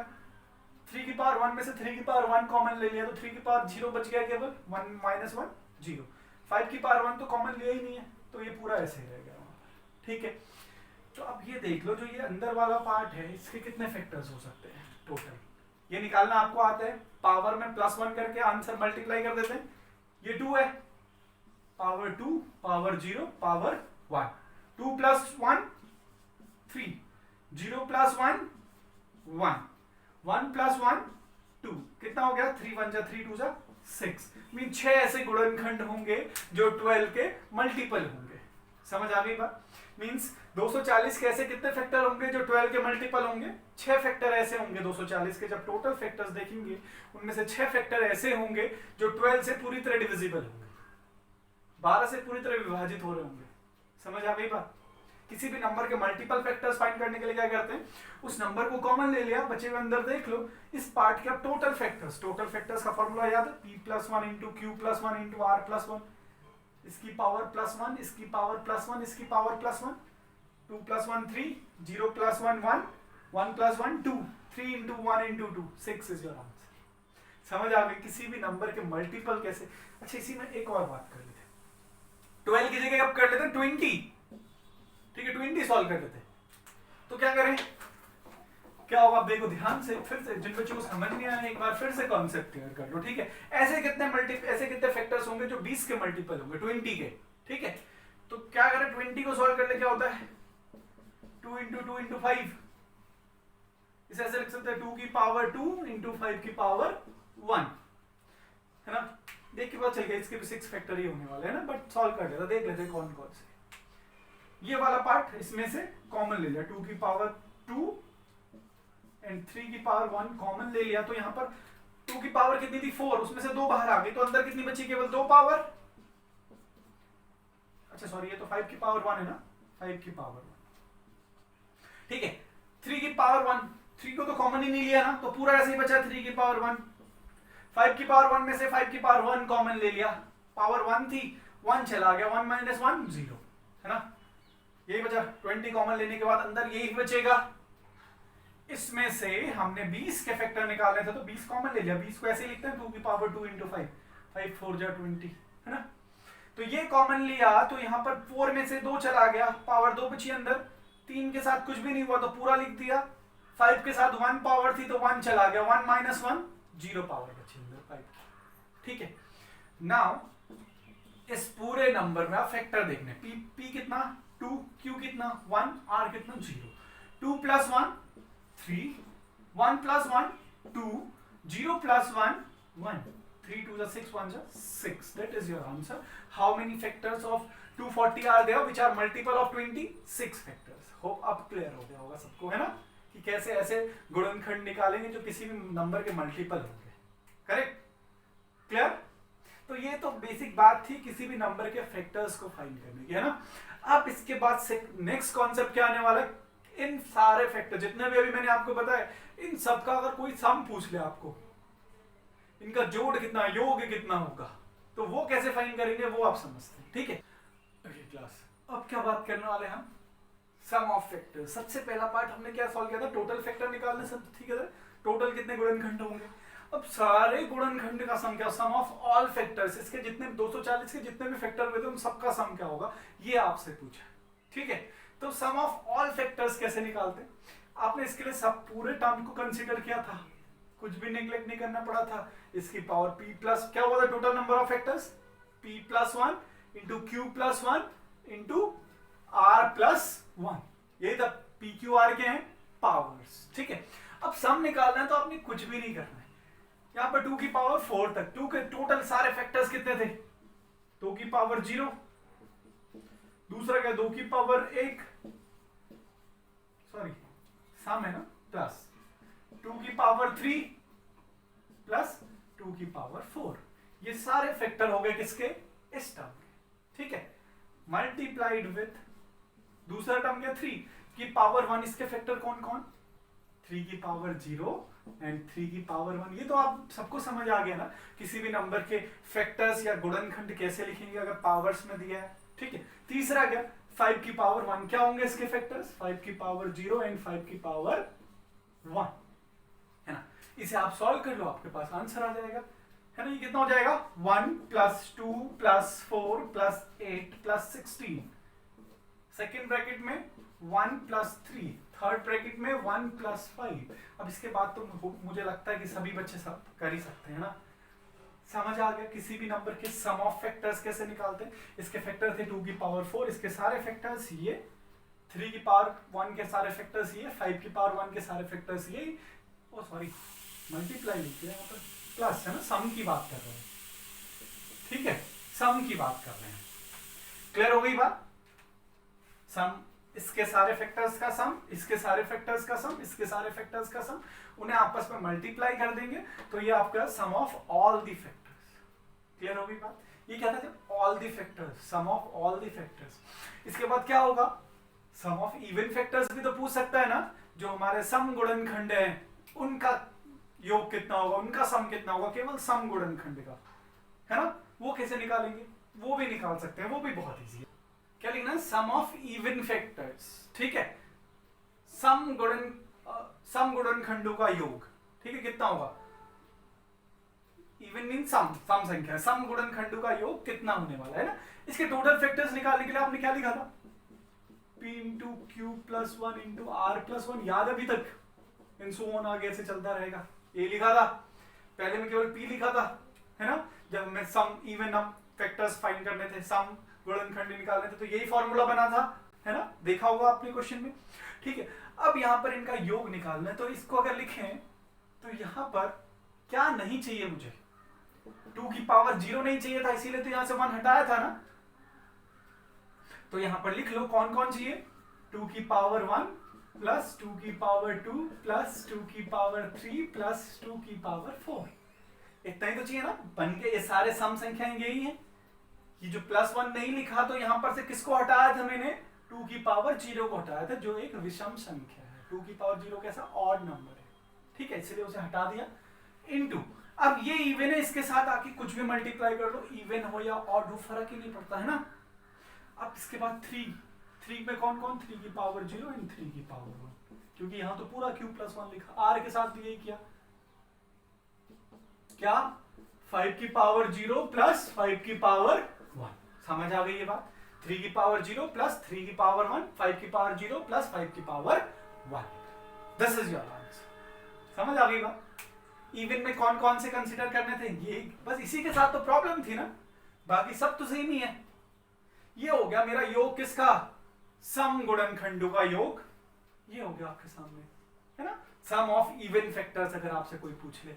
3 की पावर 1 में से 3 की पावर 1 कॉमन ले लिया तो 3 की पावर 0 बच गया, केवल 1 माइनस 1 0। 5 की पावर 1 तो कॉमन लिया ही नहीं है तो ये पूरा ऐसे ही रह गया, ठीक है। तो अब ये देख लो, जो ये अंदर वाला पार्ट है इसके कितने फैक्टर्स हो सकते हैं टोटल, ये निकालना आपको आता है। पावर में +1 करके आंसर मल्टीप्लाई कर देते हैं। ये 2 है, power 2, power 0, power 1, 2 plus 1 3, 0 plus 1 1, 1 plus 1 2, कितना हो गया, 3 1 जा 3 2 जा 6। मीन 6 ऐसे गुणनखंड होंगे जो 12 के मल्टीपल होंगे। समझ आ गई बात। मींस 240 के ऐसे कितने फैक्टर होंगे जो 12 के मल्टीपल होंगे, 6 फैक्टर ऐसे होंगे 240 के। जब टोटल फैक्टर्स देखेंगे उनमें से 6 फैक्टर ऐसे होंगे जो 12 से पूरी तरह डिविजिबल होंगे, 12 से पूरी तरह विभाजित हो रहे होंगे। समझ आ गई बात। किसी भी नंबर के मल्टीपल फैक्टर्स फाइंड करने के लिए क्या करते हैं, उस नंबर को कॉमन ले लिया, बचे हुए अंदर देख लो इस पार्ट के। अब टोटल फैक्टर्स का फॉर्मूला याद है, p+1 into q+1 into r+1, इसकी पावर +1, इसकी पावर +1, इसकी power +1, 2 + 1 3, 0 + 1 1, 1 + 1 2, 3 into 1 into 2, 6 is your answer. समझ आ गई किसी भी नंबर के मल्टीपल कैसे। अच्छा, इसी में एक और बात कर लेते हैं, 12 की जगह अब कर लेते हैं 20, ठीक है, 20 सॉल्व कर लेते हैं। तो क्या करें, क्या होगा, आप देखो ध्यान से, फिर से जिन बच्चों को समझ नहीं आया एक बार फिर से कॉन्सेप्ट क्लियर कर लो, ठीक है। ऐसे कितने फैक्टर्स होंगे जो 20 के मल्टीपल होंगे 20 के, ठीक है। तो क्या करें, 20 को सॉल्व करने क्या होता है, 2 इंटू 2 इंटू 5, इसे ऐसे लिख सकते हैं 2 की पावर 2 इंटू 5 की पावर 1, है ना। देख के पता चल गया इसके भी 6 फैक्टर ही होने वाले हैं ना, बट सॉल्व कर लेते, देख लेते कौन कौन से। ये वाला पार्ट इसमें से कॉमन ले लिया, 2 की पावर 2 एंड 3 की पावर 1 कॉमन ले लिया, तो यहाँ पर 2 की पावर कितनी थी 4, उसमें से 2 बाहर आ गई तो अंदर कितनी बची, केवल 2 पावर। अच्छा सॉरी, ये तो 5 की पावर 1 है ना, 5 की पावर 1, ठीक है। 3 की पावर 1, 3 को तो कॉमन ही नहीं लिया ना, तो पूरा ऐसे ही बचा 3 की पावर 1। 5 की पावर 1 में से 5 की पावर 1 कॉमन ले लिया, पावर 1 थी, 1 चला गया, 1 माइनस 1 0, है ना। यही बचा, 20 कॉमन लेने के बाद अंदर यही बचेगा। इसमें से हमने 20 के फैक्टर निकाले थे तो 20 कॉमन ले लिया, 20 को ऐसे लिखते हैं 2 की पावर 2 इंटू 5, 5 4 जा 20, है ना। तो ये कॉमन लिया तो यहाँ पर 4 में से 2 चला गया, पावर 2 बची अंदर, 3 के साथ कुछ भी नहीं हुआ तो पूरा लिख दिया, 5 के साथ 1 पावर थी तो 1 चला गया, 1 माइनस 1 0 पावर बची अंदर 5 की। ठीक है, नाउ इस पूरे नंबर में आप फैक्टर देखने, p कितना 2, q कितना 1, r कितना 0, 2 plus 1 3, 1 plus 1 2, 0 plus 1 1, 3 2 the 6 1 6, that is your answer. How many factors of 240 are there which are multiple of 20? 6 factors. Hope अब क्लियर हो गया होगा सबको, है ना, कि कैसे ऐसे गुणनखंड निकालेंगे जो किसी भी नंबर के मल्टीपल होंगे। Correct, clear? तो ये तो बेसिक बात थी किसी भी नंबर के फैक्टर्स को फाइंड करने की, है ना। अब इसके बाद से नेक्स्ट कॉन्सेप्ट क्या आने वाला है, इन सारे फैक्टर जितने भी अभी मैंने आपको बताया, इन सबका अगर कोई सम पूछ ले आपको, इनका जोड़ कितना, योग कितना होगा, तो वो कैसे फाइंड करेंगे वो आप समझते हैं। ठीक है, ओके क्लास, अब क्या बात करने वाले हम, सम ऑफ फैक्टर। सबसे पहला पार्ट हमने क्या सॉल्व किया था, टोटल फैक्टर निकालने से, ठीक है, टोटल कितने गुणनखंड होंगे। अब सारे गुणनखंड का सम क्या, सम ऑफ ऑल फैक्टर्स, इसके जितने 240 के जितने भी फैक्टर हुए थे उन सबका सम क्या होगा, ये आपसे पूछा। ठीक है, तो सम ऑफ ऑल फैक्टर्स कैसे निकालते हैं, आपने इसके लिए सब पूरे टर्म को कंसीडर किया था, कुछ भी नेग्लेक्ट नहीं करना पड़ा था। इसकी पावर p प्लस क्या हुआ था, total number of factors p plus 1 into q plus 1 into r plus 1, यही था p q r के हैं पावर्स। ठीक है, अब सम निकालना है तो आपने कुछ भी नहीं करना है, यहाँ पर 2 की पावर 4 तक, 2 के टोटल सारे फैक्टर्स कितने थे, 2 की पावर 0, दूसरा क्या 2 की पावर 1, सॉरी सम है ना, प्लस 2 की पावर 3 प्लस 2 की पावर 4, ये सारे फैक्टर हो गए किसके, इस टर्म के। ठीक है, मल्टीप्लाइड विथ दूसरा टर्म क्या 3 की पावर 1, इसके फैक्टर कौन कौन, 3 की पावर 0 एंड 3 की पावर 1, ये तो आप सबको समझ आ गया ना, किसी भी नंबर के फैक्टर्स या गुणनखंड कैसे लिखेंगे अगर पावर्स में दिया है। ठीक है, तीसरा क्या 5 की पावर 1, क्या होंगे इसके फैक्टर्स, 5 की पावर 0 एंड 5 की पावर 1, है ना। इसे आप सॉल्व कर लो, आपके पास आंसर आ जाएगा, है ना। ये कितना हो जाएगा, 1 plus 2 plus 4 plus 8 plus 16, second bracket में 1 प्लस 3, थर्ड ब्रैकेट में 1 प्लस 5। अब इसके बाद तो मुझे लगता है कि सभी बच्चे सब कर ही सकते हैं ना, समझ आ गया किसी भी नंबर के सम ऑफ फैक्टर्स कैसे निकालते हैं। इसके फैक्टर थे 2 की पावर 4, इसके सारे फैक्टर्स ये, 3 की पावर 1 के सारे फैक्टर्स ये, 5 की पावर 1 के सारे फैक्टर्स ये, ओ सॉरी मल्टीप्लाई लिखते हैं यहाँ पर, प्लस है ना, सम की बात कर रहे हैं। ठीक है, सम की बात कर रहे हैं, क्लियर हो गई बात। सम, इसके सारे फैक्टर्स का सम, इसके सारे फैक्टर्स का सम, इसके सारे फैक्टर्स का सम, उन्हें आपस में मल्टीप्लाई कर देंगे तो ये आपका sum of all the factors. Clear हो गई बात, ये क्या था, all the factors, sum of all the factors. इसके बाद क्या होगा, सम ऑफ इवन फैक्टर्स भी तो पूछ सकता है ना, जो हमारे सम गुणनखंड है उनका योग कितना होगा, उनका सम कितना होगा, केवल सम गुणनखंड का, है ना। वो कैसे निकालेंगे, वो भी निकाल सकते हैं, वो भी बहुत ईजी है। क्या लिखना है, सम ऑफ इवन फैक्टर्स। ठीक है, सम गुणनखंडों का योग, ठीक है, कितना होगा, इवन मीन सम संख्या, सम गुणनखंडों का योग कितना होने वाला है ना। इसके टोटल फैक्टर्स निकालने के लिए आपने क्या लिखा था, p into Q plus 1 into R plus 1, याद अभी तक, इन सो ऑन आगे ऐसे चलता रहेगा। ये लिखा था पहले, में केवल p लिखा था, है ना, जब मैं सम इवन फैक्टर्स फाइंड करने थे, सम गुणनखंड निकालने थे, तो यही फॉर्मूला बना था, है ना, देखा होगा आपने क्वेश्चन में। ठीक है, अब यहाँ पर इनका योग निकालना है, तो इसको अगर लिखें तो यहाँ पर क्या नहीं चाहिए मुझे, 2 की पावर 0 नहीं चाहिए था, इसीलिए तो यहाँ से 1 हटाया था ना। तो यहाँ पर लिख लो कौन कौन चाहिए, 2 की पावर 1 प्लस 2 की पावर 2 प्लस 2 की पावर 3 प्लस 2 की पावर 4, इतना ही तो चाहिए ना, बन के ये सारे सम संख्याएं यही हैं। ये जो प्लस 1 नहीं लिखा तो यहाँ पर से किसको हटाया था मैंने, 2 की पावर 0 को हटाया था, जो एक विषम संख्या है। 2 की पावर 0 कैसा, ऑड नंबर है, ठीक है, इसलिए उसे हटा दिया, इनटू, अब ये इवन है, इसके साथ आके कुछ भी मल्टीप्लाई कर लो, इवन हो या ऑड हो फर्क ही नहीं पड़ता, है ना। अब इसके बाद 3 में कौन कौन, 3 की पावर 0 एंड 3 की पावर 1, क्योंकि यहाँ तो पूरा q प्लस 1 लिखा, r के साथ भी यही किया, क्या 5 की पावर 0 प्लस 5 की पावर 1, समझ आ गई ये बात। 3 की पावर 0 प्लस 3 की पावर 1, 5 की पावर 0 प्लस 5 की power 1. This is your answer. समझ आ गई बात? इवन में कौन कौन से कंसीडर करने थे, ये बस इसी के साथ तो प्रॉब्लम थी ना, बाकी सब तो सेम ही है. ये हो गया मेरा योग किसका, सम गुणनखंडों का योग. ये हो गया आपके सामने, है ना, सम ऑफ इवन फैक्टर्स. अगर आपसे कोई पूछ ले,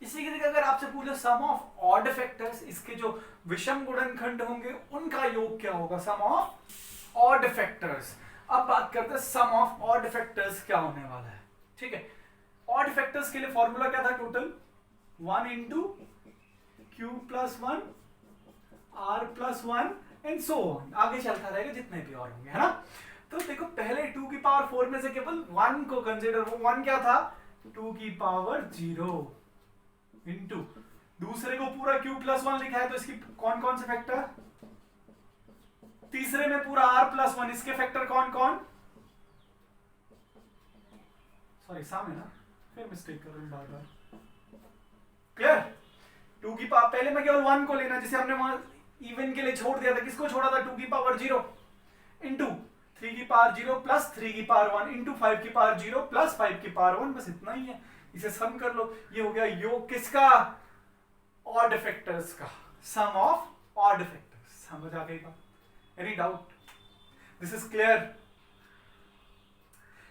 इसी की जगह अगर आपसे पूछे सम ऑफ ऑड फैक्टर्स, इसके जो विषम गुणनखंड होंगे उनका योग क्या होगा, सम ऑफ ऑड फैक्टर्स. अब बात करते हैं सम ऑफ ऑड फैक्टर्स क्या होने वाला है. ठीक है, ऑड फैक्टर्स के लिए फॉर्मूला क्या था, total 1 into Q plus 1 R plus 1 and so on, आगे चलता रहेगा जितने भी और होंगे, है ना. तो देखो पहले 2 की पावर 4 में से केवल 1 को कंसीडर, वो 1 क्या था, 2 की पावर 0 इंटू दूसरे को पूरा क्यू प्लस 1 लिखा है, तो इसकी कौन कौन से फैक्टर, तीसरे में पूरा आर प्लस 1, इसके फैक्टर कौन कौन, सॉरी सामने ना, फिर मिस्टेक कर रहा हूं बार बार. क्लियर. 2 की पावर, पहले मैं केवल 1 को लेना, जिसे हमने वहां इवन के लिए छोड़ दिया था, किसको छोड़ा था, 2 की पावर 0 इंटू 3 की पावर 0 प्लस 3 की पावर 1 इंटू 5 की पावर 0 प्लस 5 की पावर 1, बस इतना ही है. इसे सम कर लो. ये हो गया योग किसका, ऑड फैक्टर्स का, सम ऑफ ऑड फैक्टर्स. समझ आ गई बात? Any doubt? This is clear.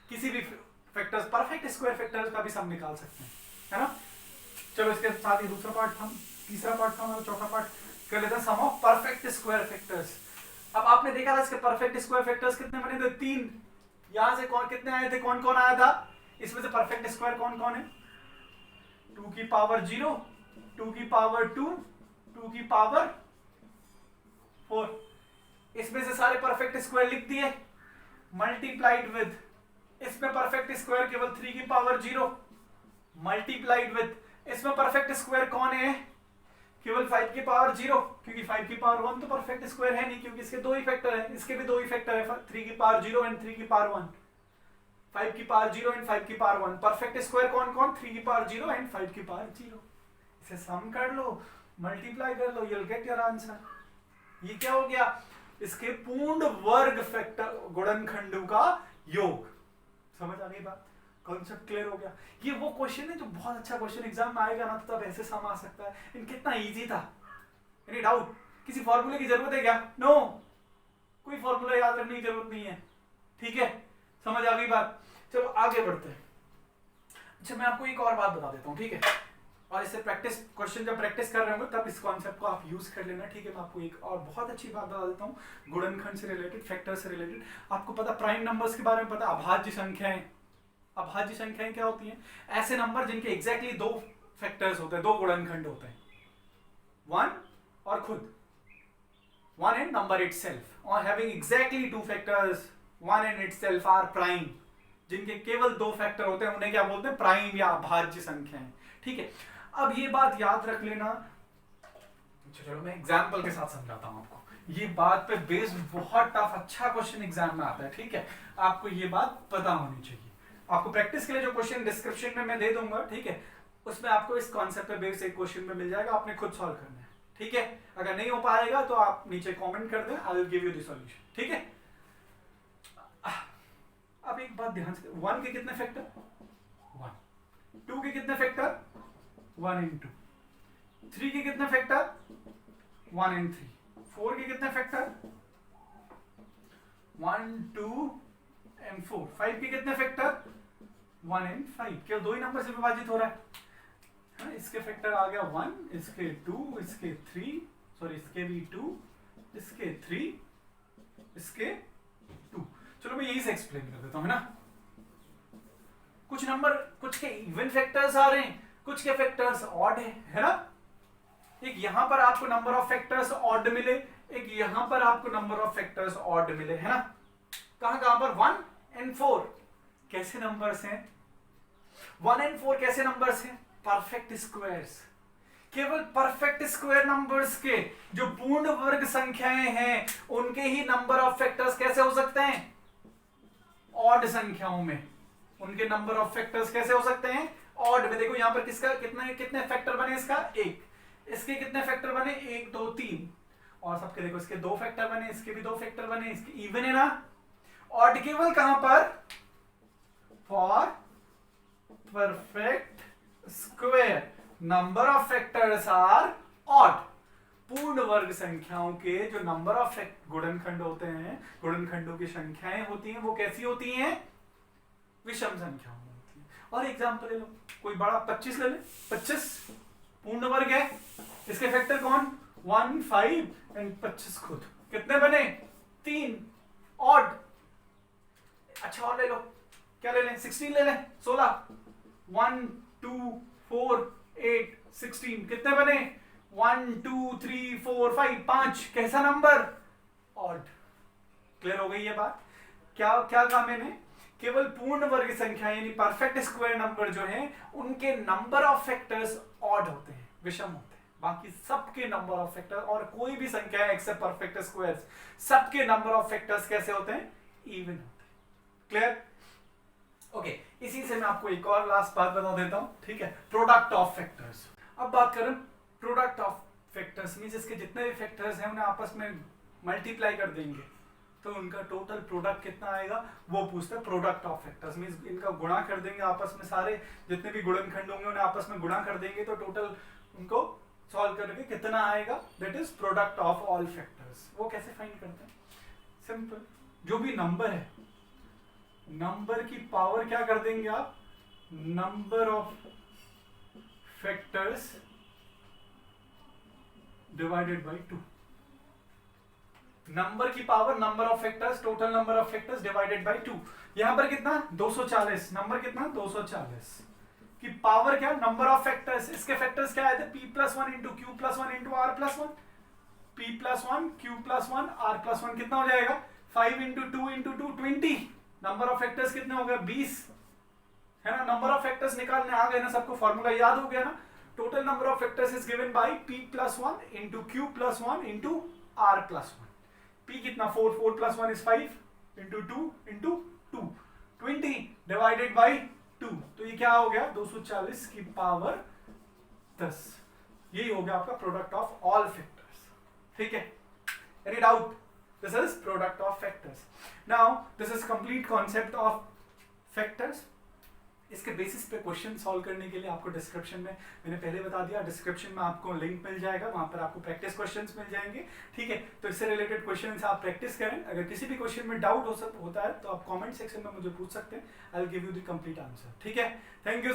किसी भी फैक्टर्स, परफेक्ट स्क्वायर फैक्टर्स का भी सम निकाल सकते हैं, है ना. चलो इसके साथ ही दूसरा पार्ट हम, तीसरा पार्ट हम, चौथा पार्ट कर लेते हैं, सम ऑफ परफेक्ट स्क्वायर फैक्टर्स. अब आपने देखा था इसके परफेक्ट स्क्वायर फैक्टर्स कितने बने थे, 3. यहां से कौन कितने आए थे, कौन कौन आया था, इसमें से परफेक्ट स्क्वायर कौन कौन है, 2 की पावर 0, 2 की पावर 2, 2 की पावर 4. इसमें से सारे परफेक्ट स्क्वायर लिख दिए, मल्टीप्लाइड विद, इसमें परफेक्ट स्क्वायर केवल 3 की पावर 0 मल्टीप्लाइड विद, इसमें परफेक्ट स्क्वायर कौन है, केवल 5 की पावर 0, क्योंकि 5 की पावर 1 तो परफेक्ट स्क्वायर है नहीं, क्योंकि इसके दो ही फैक्टर हैं, इसके भी दो ही फैक्टर है, 3 की पावर 0 एंड 3 की पावर 1, 5 की पावर 0 एंड 5 की पावर 1. परफेक्ट स्क्वायर कौन कौन, 3 की पावर 0 एंड 5 की पावर 0. इसे सम कर लो, मल्टीप्लाई कर लो, you'll get your answer. ये क्या हो गया, इसके पूर्ण वर्ग फैक्टर गुणनखंडों का योग. समझ आ गई बात, कॉन्सेप्ट क्लियर हो गया. ये वो क्वेश्चन है जो बहुत अच्छा क्वेश्चन एग्जाम में आएगा ना, तो तब ऐसे सम आ सकता है. इन कितना इजी था. Any doubt? किसी फॉर्मूले की जरूरत है क्या, नो, कोई फॉर्मूला याद रखने की जरूरत नहीं है. ठीक है, समझ आ गई बात. चलो आगे बढ़ते हैं. अच्छा मैं आपको एक और बात बता देता हूँ, ठीक है, और इससे प्रैक्टिस, क्वेश्चन जब प्रैक्टिस कर रहे होंगे तब इस कॉन्सेप्ट को आप यूज कर लेना. ठीक है, मैं आपको एक और बहुत अच्छी बात बता देता हूँ, गुणनखंड से रिलेटेड, फैक्टर से रिलेटेड. आपको पता प्राइम नंबर्स के बारे में पता, अभाज्य संख्याएं. अभाज्य संख्याएं क्या होती हैं, ऐसे नंबर जिनके एग्जैक्टली दो फैक्टर्स होते हैं, दो गुणनखंड होते हैं, 1 और खुद, 1 and number itself, or having exactly two factors, 1 and itself are prime. जिनके केवल दो फैक्टर होते हैं उन्हें क्या बोलते हैं, प्राइम या अभाज्य संख्याएं. ठीक है, अब ये बात याद रख लेना. चलो मैं एग्जांपल के साथ समझाता हूं आपको. ये बात पे बेस्ड बहुत टफ अच्छा क्वेश्चन एग्जाम में आता है. ठीक है, आपको ये बात पता होनी चाहिए. आपको प्रैक्टिस के लिए जो क्वेश्चन डिस्क्रिप्शन में मैं दे दूंगा, ठीक है, उसमें आपको इस कॉन्सेप्ट पे बेस्ड एक क्वेश्चन में मिल जाएगा, आपने खुद सॉल्व करना है. ठीक है, अगर नहीं हो पाएगा तो आप नीचे कमेंट कर दें, I will give you the solution. ठीक है, अब एक बात ध्यान से, 1 के कितने फैक्टर, 1. 2 के कितने फैक्टर, 1 and 2. 3 के कितने फैक्टर, 1 and 3. 4 के कितने फैक्टर, 1, 2 and 4. 5 के कितने फैक्टर, 1 and 5. केवल दो ही नंबर से विभाजित हो रहा है. इसके फैक्टर आ गया 1, इसके 2, इसके 3, सॉरी इसके भी 2, इसके 3, इसके 2. चलो मैं यही से एक्सप्लेन कर देता हूं, है ना. कुछ नंबर, कुछ के इवन फैक्टर्स आ रहे हैं, कुछ के फैक्टर्स ऑड है ना. एक यहां पर आपको नंबर ऑफ फैक्टर्स ऑड मिले, एक यहां पर आपको नंबर ऑफ फैक्टर्स ऑड मिले, है ना. कहां कहां पर, 1 and 4 कैसे नंबर्स हैं, 1 and 4 कैसे नंबर्स हैं, परफेक्ट स्क्वायर्स. केवल परफेक्ट स्क्वायर नंबर्स के जो पूर्ण वर्ग संख्याएं हैं उनके ही नंबर ऑफ फैक्टर्स कैसे हो सकते हैं, ऑड संख्याओं में. उनके नंबर ऑफ फैक्टर्स कैसे हो सकते हैं, ऑड में. देखो यहां पर किसका कितने कितने फैक्टर बने, इसका 1, इसके कितने फैक्टर बने, 1 2 3. और सबके देखो इसके 2 फैक्टर बने, इसके भी 2 फैक्टर बने, इसके इवन है ना। ऑड केवल कहां पर? For perfect square number of factors are odd. पूर्ण वर्ग संख्याओं के जो नंबर ऑफ गुणनखंड होते हैं, गुणनखंडों की संख्याएं होती हैं, वो कैसी होती हैं? विषम संख्याओं में होती हैं। और एग्जांपल ले लो, कोई बड़ा 25 ले ले, 25 पूर्ण वर्ग है, इसके फैक्टर कौन? 1, 5 एंड 25 खुद, कितने बने? 3 ऑड। अच्छा और ले लो, क्या ले लें? 16 ले लें, 16 1 2 4 8 16 कितने बने? 1 2 3 4 5 5 कैसा नंबर? ऑड। क्लियर हो गई ये बात? क्या क्या कहा मैंने? केवल पूर्ण वर्ग संख्या यानी परफेक्ट स्क्वायर नंबर जो है उनके नंबर ऑफ फैक्टर्स ऑड होते हैं, विषम होते हैं। बाकी सबके नंबर ऑफ फैक्टर और कोई भी संख्या है एक्सेप्ट परफेक्ट स्क्वायर्स, सबके नंबर ऑफ फैक्टर्स कैसे होते हैं? इवन होते हैं। क्लियर? ओके, इसी से मैं आपको एक और लास्ट बात बता देता हूं, ठीक है? Product of factors. अब बात करें प्रोडक्ट ऑफ फैक्टर्स मींस इसके जितने भी फैक्टर्स हैं उन्हें आपस में मल्टीप्लाई कर देंगे तो उनका टोटल प्रोडक्ट कितना आएगा, वो पूछते हैं प्रोडक्ट ऑफ फैक्टर्स। मींस इनका गुणा कर देंगे आपस में, सारे जितने भी गुणनखंड होंगे उन्हें आपस में गुणा कर देंगे तो टोटल उनको सॉल्व करके कितना आएगा, that is product of all factors. वो कैसे फाइंड करते हैं? सिंपल, जो भी नंबर है, नंबर की पावर क्या कर देंगे आप? Number of factors divided by 2। Number की power number of factors, total number of factors divided by 2। यहां पर कितना? 240। नंबर कितना? 240 की पावर क्या? Number of factors. इसके फैक्टर्स क्या आए थे? p+1 into q+1 into r+1। p+1 q+1 r+1 कितना हो जाएगा? 5 into 2 into 2 20। Number of factors कितने हो गए? 20 है ना। नंबर ऑफ फैक्टर्स निकालने आ गए ना, सबको फॉर्मूला याद हो गया ना। Total number of factors is given by p+1 into q+1 into r+1। p कितना? 4 4+1 is 5 into 2 into 2 20 divided by 2। तो ये क्या हो गया? 240 की पावर 10। यही हो गया आपका प्रोडक्ट ऑफ ऑल फैक्टर्स। ठीक है? Any doubt? This is product of factors. Now this is complete concept of factors. इसके बेसिस पे क्वेश्चन सॉल्व करने के लिए आपको डिस्क्रिप्शन में, मैंने पहले बता दिया, डिस्क्रिप्शन में आपको लिंक मिल जाएगा, वहां पर आपको प्रैक्टिस क्वेश्चंस मिल जाएंगे। ठीक है? तो इससे रिलेटेड क्वेश्चन आप प्रैक्टिस करें। अगर किसी भी क्वेश्चन में डाउट होता है तो आप कमेंट सेक्शन में मुझे पूछ सकते हैं। I will give you the complete answer. ठीक है? Thank you.